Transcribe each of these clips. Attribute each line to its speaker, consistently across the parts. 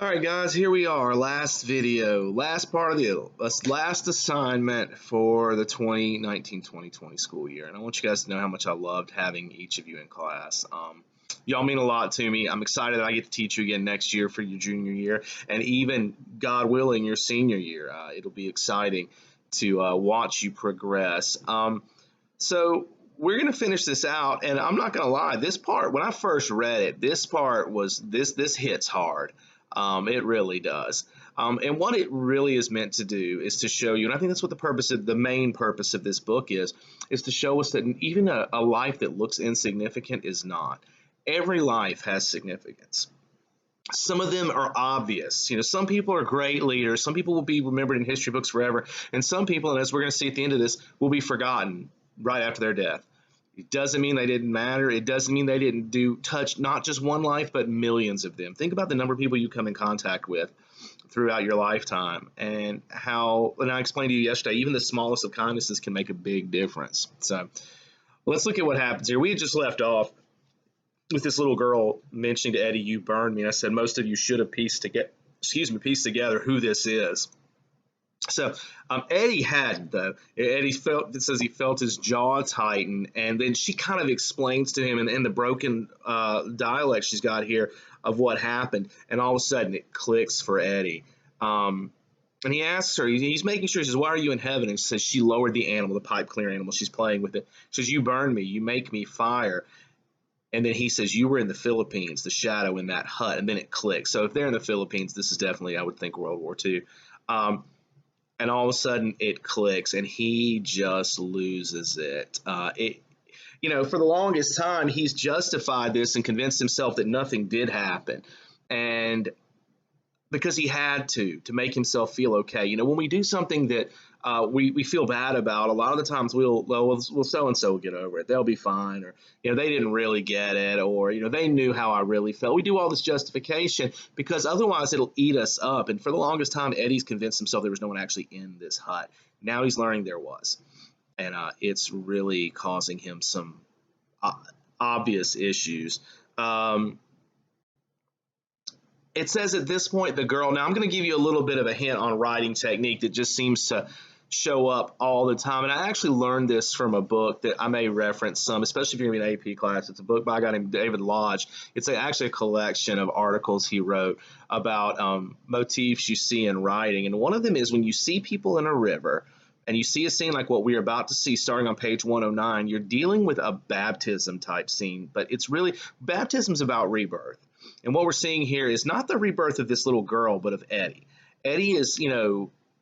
Speaker 1: All right, guys, here we are. Last video, last part of the last assignment for the 2019-2020 school year. And I want you guys to know how much I loved having each of you in class. Y'all mean a lot to me. I'm excited that I get to teach you again next year for your junior year and even, God willing, your senior year. It'll be exciting to watch you progress. So we're going to finish this out. And I'm not going to lie, this part, when I first read it, this part was this hits hard. It really does. And what it really is meant to do is to show you, and I think that's what the main purpose of this book is to show us that even a life that looks insignificant is not. Every life has significance. Some of them are obvious. You know, some people are great leaders. Some people will be remembered in history books forever. And some people, and as we're going to see at the end of this, will be forgotten right after their death. It doesn't mean they didn't matter. It doesn't mean they didn't touch not just one life, but millions of them. Think about the number of people you come in contact with throughout your lifetime and how, and I explained to you yesterday, even the smallest of kindnesses can make a big difference. So let's look at what happens here. We had just left off with this little girl mentioning to Eddie, "You burned me." And I said, most of you should have pieced together who this is. So Eddie hadn't, though. Eddie felt, it says he felt his jaw tighten, and then she kind of explains to him in the broken dialect she's got here of what happened, and all of a sudden it clicks for Eddie. And he asks her, he's making sure, he says, "Why are you in heaven?" And she says she lowered the animal, the pipe cleaner animal. She's playing with it. She says, "You burn me, you make me fire." And then he says, "You were in the Philippines, the shadow in that hut." And then it clicks. So if they're in the Philippines, this is definitely, I would think, World War II. And all of a sudden it clicks and he just loses it. For the longest time, he's justified this and convinced himself that nothing did happen. And because he had to make himself feel okay. You know, when we do something that we feel bad about, a lot of the times we'll so and so will get over it. They'll be fine, or they didn't really get it, or they knew how I really felt. We do all this justification because otherwise it'll eat us up. And for the longest time, Eddie's convinced himself there was no one actually in this hut. Now he's learning there was, and it's really causing him some obvious issues. It says at this point, the girl, now I'm going to give you a little bit of a hint on writing technique that just seems to show up all the time. And I actually learned this from a book that I may reference some, especially if you're going to be an AP class. It's a book by a guy named David Lodge. It's actually a collection of articles he wrote about motifs you see in writing. And one of them is when you see people in a river and you see a scene like what we're about to see starting on page 109, you're dealing with a baptism type scene. But it's really, baptism's about rebirth. And what we're seeing here is not the rebirth of this little girl, but of Eddie. Eddie is,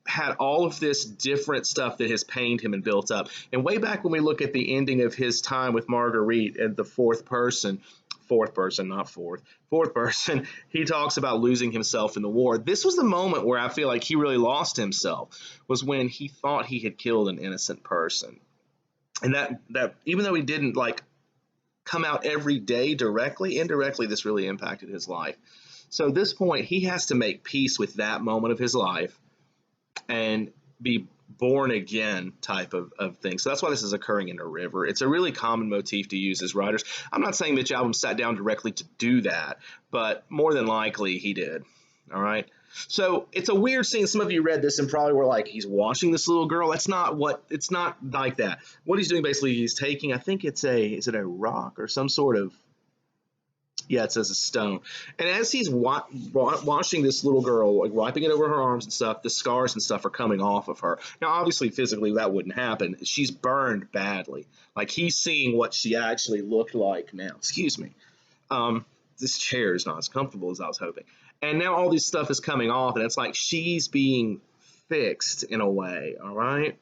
Speaker 1: had all of this different stuff that has pained him and built up. And way back when we look at the ending of his time with Marguerite and the fourth person, he talks about losing himself in the war. This was the moment where I feel like he really lost himself, was when he thought he had killed an innocent person. And that even though he didn't come out every day directly, indirectly, this really impacted his life. So at this point, he has to make peace with that moment of his life and be born again type of thing. So that's why this is occurring in a river. It's a really common motif to use as writers. I'm not saying Mitch Albom sat down directly to do that, but more than likely he did. All right. So it's a weird scene. Some of you read this and probably were like, he's washing this little girl. It's not like that. What he's doing basically, he's taking, I think is it a rock or some sort of, yeah, it says a stone. And as he's washing this little girl, wiping it over her arms and stuff, the scars and stuff are coming off of her. Now, obviously, physically, that wouldn't happen. She's burned badly. Like, he's seeing what she actually looked like now. Excuse me. This chair is not as comfortable as I was hoping. And now all this stuff is coming off, and it's like she's being fixed in a way, all right?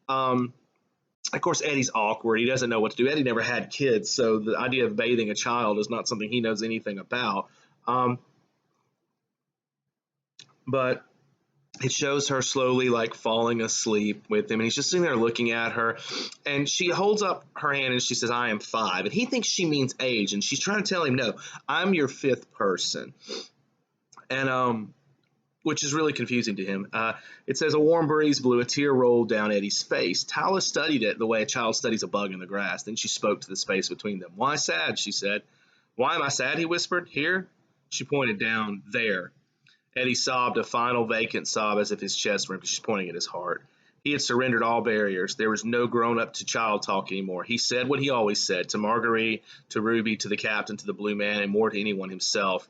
Speaker 1: Of course, Eddie's awkward. He doesn't know what to do. Eddie never had kids, so the idea of bathing a child is not something he knows anything about. But it shows her slowly falling asleep with him, and he's just sitting there looking at her, and she holds up her hand and she says, "I am 5." And he thinks she means age, and she's trying to tell him, "No, I'm your 5th person." And which is really confusing to him. It says, "A warm breeze blew, a tear rolled down Eddie's face. Tala studied it the way a child studies a bug in the grass. Then she spoke to the space between them. 'Why sad?' she said. 'Why am I sad?' he whispered. 'Here?' She pointed down. 'There.' Eddie sobbed a final vacant sob as if his chest ripped. She's pointing at his heart. He had surrendered all barriers. There was no grown-up to child talk anymore. He said what he always said, to Marguerite, to Ruby, to the captain, to the Blue Man, and more to anyone himself.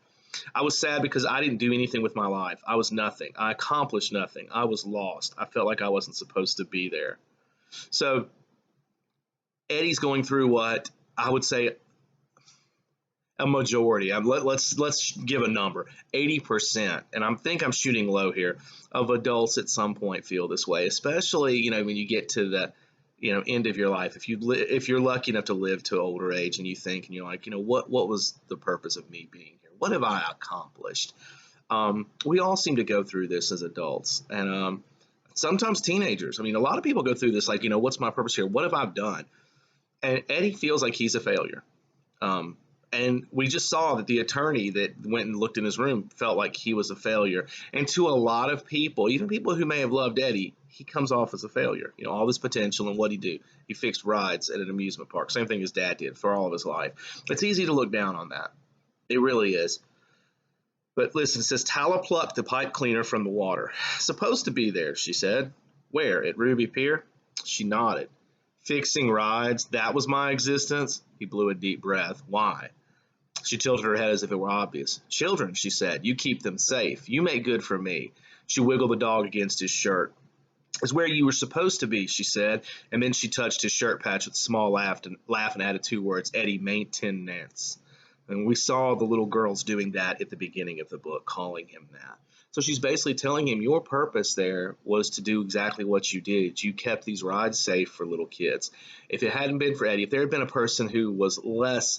Speaker 1: I was sad because I didn't do anything with my life. I was nothing. I accomplished nothing. I was lost. I felt like I wasn't supposed to be there. So Eddie's going through what I would say a majority. Let's give a number. 80%, and I'm shooting low here, of adults at some point feel this way, especially when you get to the end of your life. If you're lucky enough to live to older age, and you think and you're like, what was the purpose of me being here? What have I accomplished? We all seem to go through this as adults, and sometimes teenagers. I mean, a lot of people go through this like, what's my purpose here? What have I done? And Eddie feels like he's a failure. And we just saw that the attorney that went and looked in his room felt like he was a failure. And to a lot of people, even people who may have loved Eddie, he comes off as a failure. All this potential, and what'd he do? He fixed rides at an amusement park. Same thing his dad did for all of his life. It's easy to look down on that. It really is. But listen, it says, Tala plucked the pipe cleaner from the water. Supposed to be there, she said. Where? At Ruby Pier? She nodded. Fixing rides, that was my existence? He blew a deep breath. Why? She tilted her head as if it were obvious. Children, she said, you keep them safe. You make good for me. She wiggled the dog against his shirt. It's where you were supposed to be, she said, and then she touched his shirt patch with a small laugh and added 2 words, Eddie maintenance. And we saw the little girls doing that at the beginning of the book, calling him that. So she's basically telling him your purpose there was to do exactly what you did. You kept these rides safe for little kids. If it hadn't been for Eddie, if there had been a person who was less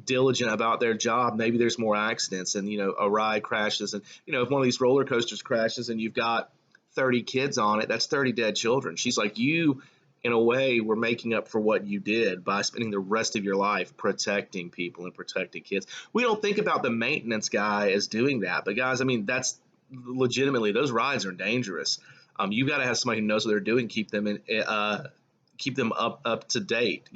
Speaker 1: diligent about their job, maybe there's more accidents, and a ride crashes, and if one of these roller coasters crashes and you've got 30 kids on it, that's 30 dead children. She's like, you in a way were making up for what you did by spending the rest of your life protecting people and protecting kids. We don't think about the maintenance guy as doing that, but guys, I mean, that's legitimately, those rides are dangerous. You've got to have somebody who knows what they're doing, keep them up to date,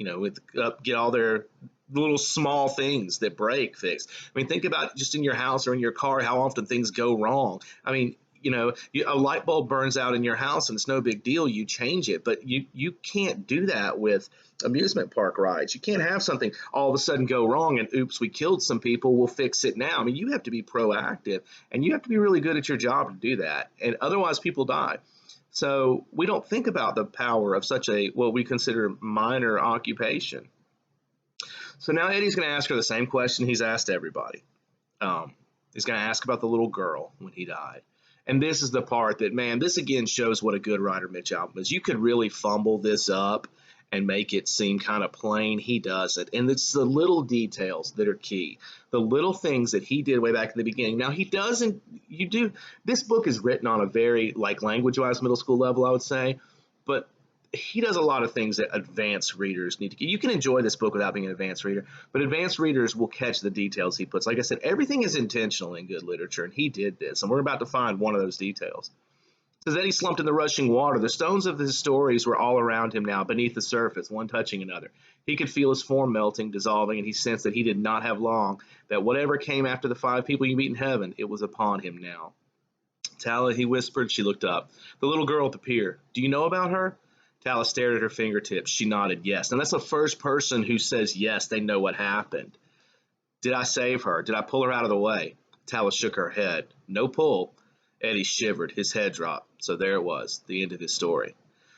Speaker 1: get all their little small things that break fixed. I mean, think about just in your house or in your car, how often things go wrong. I mean, a light bulb burns out in your house and it's no big deal. You change it, but you can't do that with amusement park rides. You can't have something all of a sudden go wrong and oops, we killed some people, we'll fix it now. I mean, you have to be proactive, and you have to be really good at your job to do that, and otherwise people die. So we don't think about the power of such a, what we consider minor occupation. So now Eddie's going to ask her the same question he's asked everybody. He's going to ask about the little girl when he died. And this is the part that, man, this again shows what a good writer Mitch Albom is. You could really fumble this up and make it seem kind of plain. He doesn't. And it's the little details that are key. The little things that he did way back in the beginning. Now, this book is written on a very, language-wise middle school level, I would say. But he does a lot of things that advanced readers need to get. You can enjoy this book without being an advanced reader, but advanced readers will catch the details he puts. Like I said, everything is intentional in good literature, and he did this, and we're about to find one of those details. It says, Eddie slumped in the rushing water. The stones of his stories were all around him now, beneath the surface, one touching another. He could feel his form melting, dissolving, and he sensed that he did not have long, that whatever came after the 5 people you meet in heaven, it was upon him now. Tala, he whispered. She looked up. The little girl at the pier. Do you know about her? Tala stared at her fingertips. She nodded yes. And that's the first person who says yes, they know what happened. Did I save her? Did I pull her out of the way? Tala shook her head. No pull. Eddie shivered. His head dropped. So there it was, the end of his story.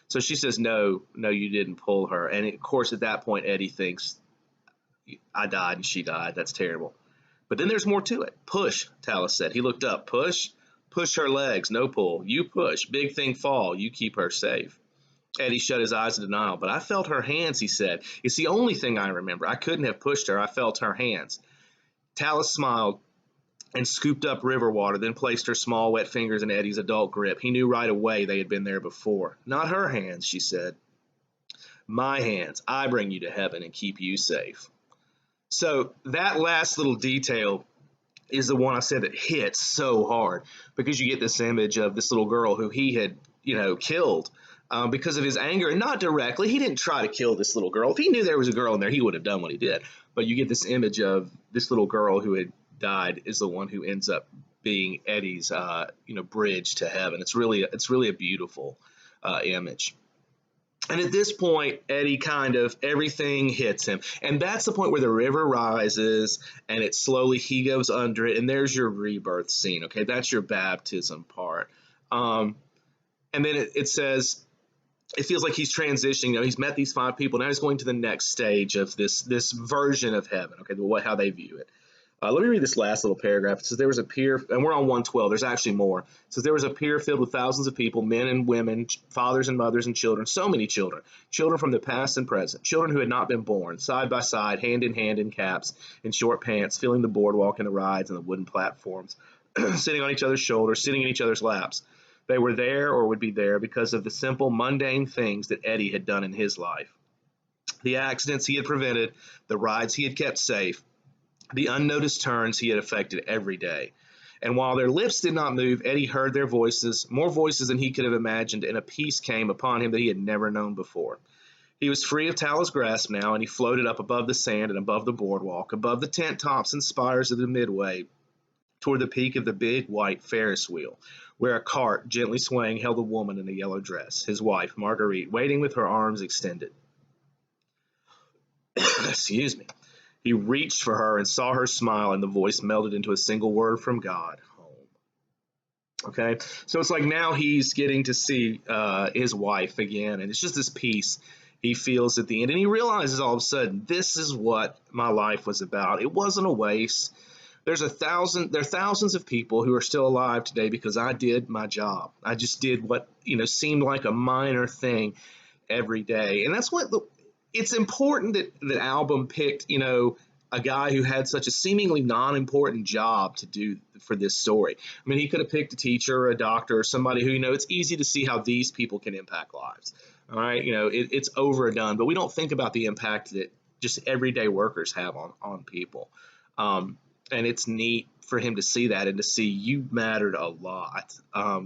Speaker 1: So she says, no, you didn't pull her. And of course, at that point, Eddie thinks, I died and she died. That's terrible. But then there's more to it. Push, Tala said. He looked up. Push? Push her legs. No pull. You push. Big thing fall. You keep her safe. Eddie shut his eyes in denial. But I felt her hands, he said. It's the only thing I remember. I couldn't have pushed her. I felt her hands. Tallis smiled and scooped up river water, then placed her small, wet fingers in Eddie's adult grip. He knew right away they had been there before. Not her hands, she said. My hands. I bring you to heaven and keep you safe. So that last little detail is the one I said that hits so hard, because you get this image of this little girl who he had, killed because of his anger, and not directly. He didn't try to kill this little girl. If he knew there was a girl in there, he would have done what he did. But you get this image of this little girl who had died is the one who ends up being Eddie's bridge to heaven. It's really a beautiful image. And at this point, Eddie everything hits him. And that's the point where the river rises and he goes under it. And there's your rebirth scene. Okay. That's your baptism part. And then it says, it feels like he's transitioning. He's met these 5 people. Now he's going to the next stage of this version of heaven. Okay. How they view it. Let me read this last little paragraph. It says, there was a pier, and we're on 112. There's actually more. It says, there was a pier filled with thousands of people, men and women, fathers and mothers and children, so many children, children from the past and present, children who had not been born, side by side, hand in caps, in short pants, filling the boardwalk and the rides and the wooden platforms, sitting on each other's shoulders, sitting in each other's laps. They were there or would be there because of the simple, mundane things that Eddie had done in his life. The accidents he had prevented, the rides he had kept safe, the unnoticed turns he had effected every day. And while their lips did not move, Eddie heard their voices, more voices than he could have imagined, and a peace came upon him that he had never known before. He was free of Tala's grasp now, and he floated up above the sand and above the boardwalk, above the tent tops and spires of the midway, toward the peak of the big white Ferris wheel, where a cart, gently swaying, held a woman in a yellow dress, his wife, Marguerite, waiting with her arms extended. Excuse me. He reached for her and saw her smile, and the voice melded into a single word from God, home. Okay, so it's like now he's getting to see his wife again, and it's just this peace he feels at the end, and he realizes all of a sudden, this is what my life was about. It wasn't a waste. There are thousands of people who are still alive today because I did my job. I just did what seemed like a minor thing every day, and that's what it's important that the album picked, a guy who had such a seemingly non-important job to do for this story. I mean, he could have picked a teacher or a doctor or somebody who, it's easy to see how these people can impact lives. All right. It's overdone, but we don't think about the impact that just everyday workers have on people. And it's neat for him to see that and to see you mattered a lot.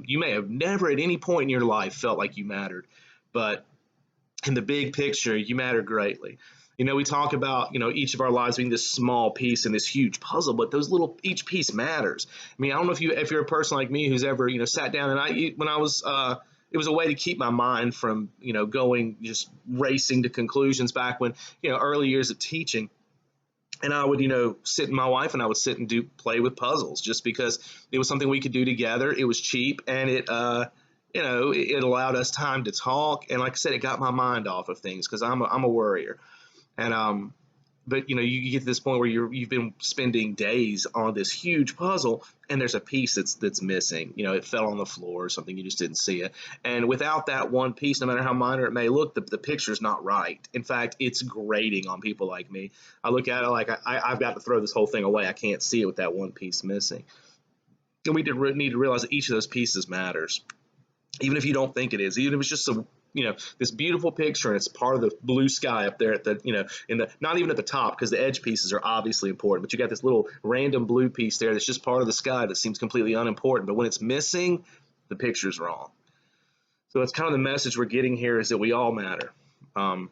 Speaker 1: You may have never at any point in your life felt like you mattered, but in the big picture, you matter greatly. We talk about, each of our lives being this small piece in this huge puzzle, but each piece matters. I mean, I don't know if you're a person like me who's ever, sat down and when I was, it was a way to keep my mind from, going, just racing to conclusions back when, early years of teaching. And I would, my wife and I would sit and play with puzzles just because it was something we could do together. It was cheap and it allowed us time to talk. And like I said, it got my mind off of things because I'm a worrier. And but you get to this point where you've been spending days on this huge puzzle, and there's a piece that's missing. It fell on the floor or something, you just didn't see it. And without that one piece, no matter how minor it may look, the picture's not right. In fact, it's grating on people like me. I look at it like I've got to throw this whole thing away. I can't see it with that one piece missing. And we need to realize that each of those pieces matters, even if you don't think it is, even if it's just this beautiful picture and it's part of the blue sky up there at the, not even at the top because the edge pieces are obviously important, but you got this little random blue piece there that's just part of the sky that seems completely unimportant. But when it's missing, the picture's wrong. So that's kind of the message we're getting here, is that we all matter, no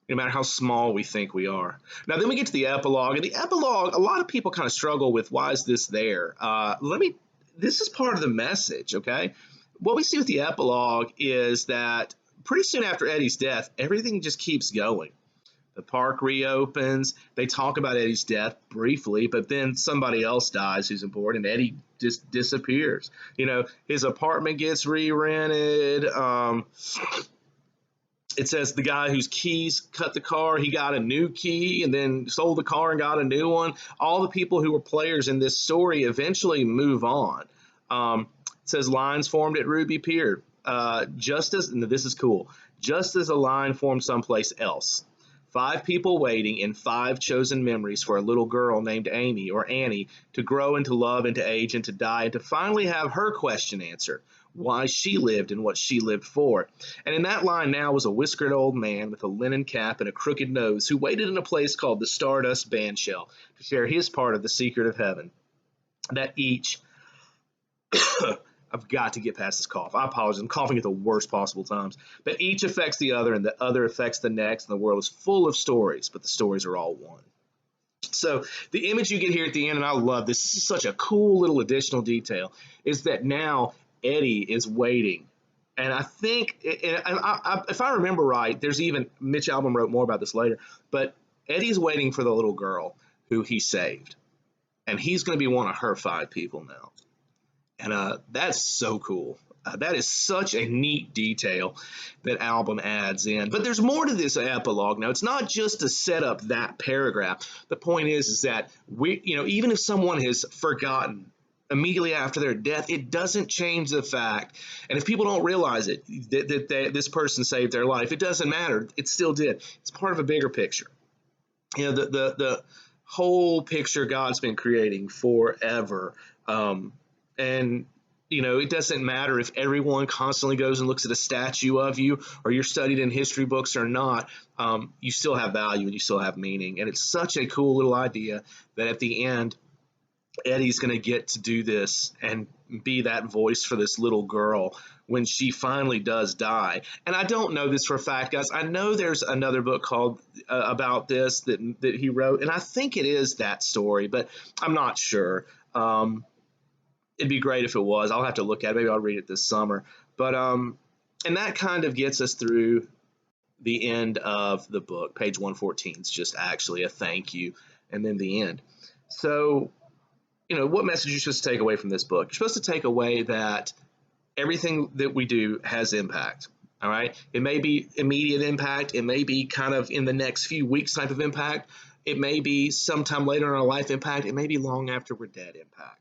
Speaker 1: matter how small we think we are. Now, then we get to the epilogue, and the epilogue, a lot of people kind of struggle with, why is this there? This is part of the message, okay? What we see with the epilogue is that pretty soon after Eddie's death, everything just keeps going. The park reopens. They talk about Eddie's death briefly, but then somebody else dies who's important, and Eddie just disappears. His apartment gets re-rented. It says the guy whose keys cut the car, he got a new key and then sold the car and got a new one. All the people who were players in this story eventually move on. It says lines formed at Ruby Pier. And this is cool, just as a line formed someplace else. 5 people waiting in 5 chosen memories for a little girl named Amy or Annie to grow and to love and to age and to die and to finally have her question answered, why she lived and what she lived for. And in that line now was a whiskered old man with a linen cap and a crooked nose who waited in a place called the Stardust Bandshell to share his part of the secret of heaven. That each I've got to get past this cough. I apologize. I'm coughing at the worst possible times. But each affects the other, and the other affects the next, and the world is full of stories, but the stories are all one. So the image you get here at the end, and I love this. This is such a cool little additional detail, is that now Eddie is waiting. And I think, if I remember right, there's even, Mitch Albom wrote more about this later, but Eddie's waiting for the little girl who he saved. And he's going to be one of her 5 people now. And that's so cool. That is such a neat detail that Albom adds in. But there's more to this epilogue. Now, it's not just to set up that paragraph. The point is that even if someone has forgotten immediately after their death, it doesn't change the fact. And if people don't realize it, that this person saved their life, it doesn't matter. It still did. It's part of a bigger picture. The whole picture God's been creating forever. And it doesn't matter if everyone constantly goes and looks at a statue of you, or you're studied in history books or not. You still have value and you still have meaning. And it's such a cool little idea that at the end, Eddie's going to get to do this and be that voice for this little girl when she finally does die. And I don't know this for a fact, guys. I know there's another book called about this that he wrote, and I think it is that story, but I'm not sure. It'd be great if it was. I'll have to look at it. Maybe I'll read it this summer. But and that kind of gets us through the end of the book. Page 114 is just actually a thank you, and then the end. So, what message you're supposed to take away from this book? You're supposed to take away that everything that we do has impact. All right. It may be immediate impact. It may be kind of in the next few weeks type of impact. It may be sometime later in our life impact. It may be long after we're dead impact.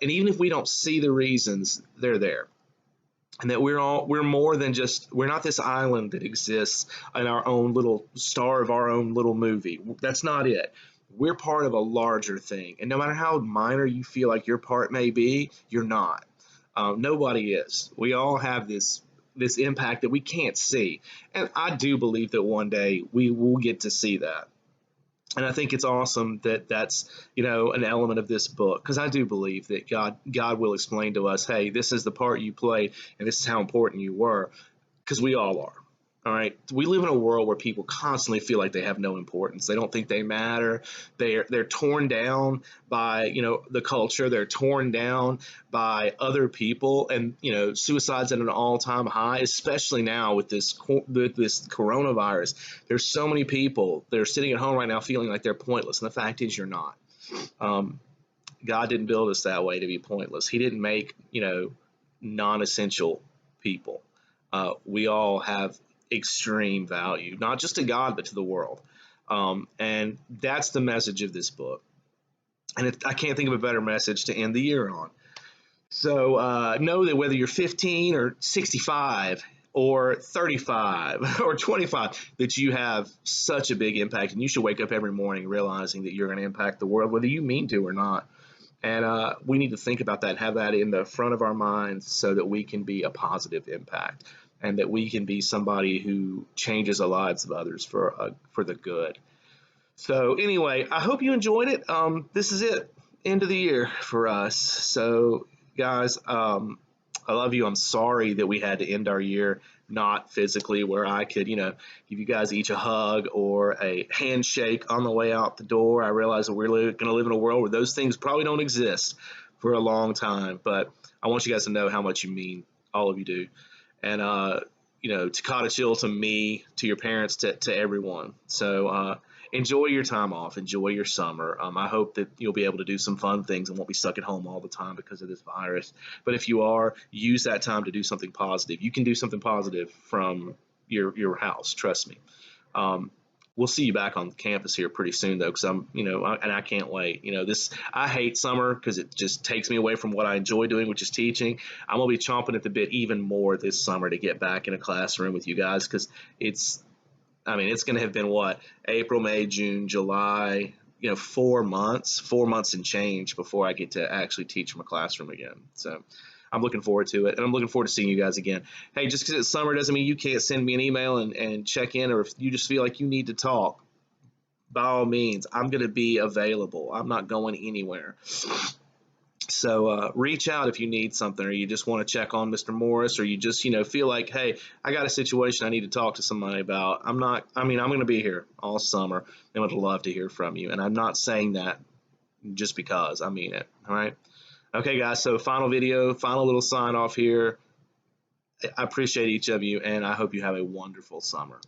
Speaker 1: And even if we don't see the reasons, they're there. And that we're more than just, we're not this island that exists in our own little star of our own little movie. That's not it. We're part of a larger thing. And no matter how minor you feel like your part may be, you're not. Nobody is. We all have this impact that we can't see. And I do believe that one day we will get to see that. And I think it's awesome that that's, an element of this book, because I do believe that God will explain to us, hey, this is the part you played and this is how important you were, because we all are. All right. We live in a world where people constantly feel like they have no importance. They don't think they matter. They're torn down by, the culture. They're torn down by other people, and, suicide's at an all-time high, especially now with this coronavirus. There's so many people that are sitting at home right now feeling like they're pointless. And the fact is, you're not. God didn't build us that way to be pointless. He didn't make, non-essential people. We all have extreme value, not just to God, but to the world. And that's the message of this book. And I can't think of a better message to end the year on. So know that whether you're 15 or 65 or 35 or 25, that you have such a big impact, and you should wake up every morning realizing that you're going to impact the world, whether you mean to or not. And we need to think about that and have that in the front of our minds so that we can be a positive impact, and that we can be somebody who changes the lives of others for the good. So anyway, I hope you enjoyed it. This is it, end of the year for us. So guys, I love you. I'm sorry that we had to end our year not physically, where I could, give you guys each a hug or a handshake on the way out the door. I realize that we're going to live in a world where those things probably don't exist for a long time, but I want you guys to know how much you mean. All of you do. And, Takata Chill to me, to your parents, to everyone. So enjoy your time off. Enjoy your summer. I hope that you'll be able to do some fun things and won't be stuck at home all the time because of this virus. But if you are, use that time to do something positive. You can do something positive from your house. Trust me. We'll see you back on campus here pretty soon, though, because and I can't wait. I hate summer because it just takes me away from what I enjoy doing, which is teaching. I'm going to be chomping at the bit even more this summer to get back in a classroom with you guys, because it's going to have been April, May, June, July, 4 months and change before I get to actually teach from a classroom again. So I'm looking forward to it, and I'm looking forward to seeing you guys again. Hey, just because it's summer doesn't mean you can't send me an email and check in, or if you just feel like you need to talk, by all means, I'm going to be available. I'm not going anywhere. So reach out if you need something, or you just want to check on Mr. Morris, or you just feel like, hey, I got a situation I need to talk to somebody about. I'm going to be here all summer and would love to hear from you. And I'm not saying that just because. I mean it. All right. Okay, guys. So final video, final little sign off here. I appreciate each of you, and I hope you have a wonderful summer.